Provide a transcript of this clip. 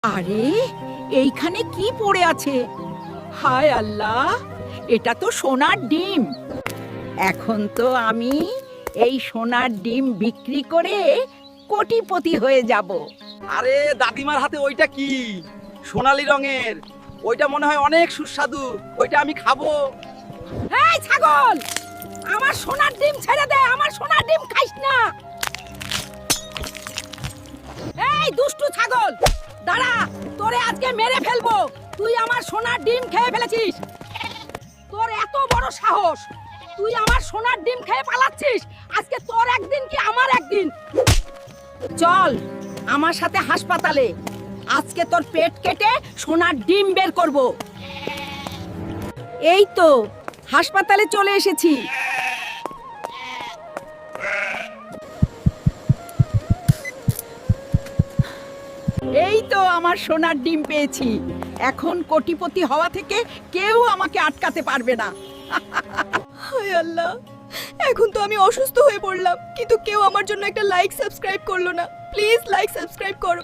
আরে এইখানে কি পড়ে আছে? হায় আল্লাহ, এটা তো সোনার ডিম। এখন তো আমি এই সোনার ডিম বিক্রি করে কোটিপতি হয়ে যাব। আরে দাদিমার হাতে ওইটা কি? সোনালী রঙের। ওইটা মনে হয় অনেক সুস্বাদু। ওইটা আমি খাবো। এই ছাগল, আমার সোনার ডিম ছেড়ে দে, আমার সোনার ডিম খাইস না। এই দুষ্টু ছাগল, দাঁড়া, তোরে আজকে মেরে ফেলবো। তুই আমার সোনার ডিম খেয়ে ফেলেছিস। তোর এত বড় সাহস, তুই আমার সোনার ডিম খেয়ে পালাচ্ছিস। আজকে তোর একদিন কি আমার একদিন। চল আমার সাথে হাসপাতালে, আজকে তোর পেট কেটে সোনার ডিম বের করব। এই তো হাসপাতালে চলে এসেছি। এই তো আমার সোনার ডিম পেয়েছি। এখন কোটিপতি হওয়া থেকে কেউ আমাকে আটকাতে পারবে না। হায় আল্লাহ, এখন তো আমি অসুস্থ হয়ে পড়লাম, কিন্তু কেউ আমার জন্য একটা লাইক সাবস্ক্রাইব করলো না। প্লিজ লাইক সাবস্ক্রাইব করো।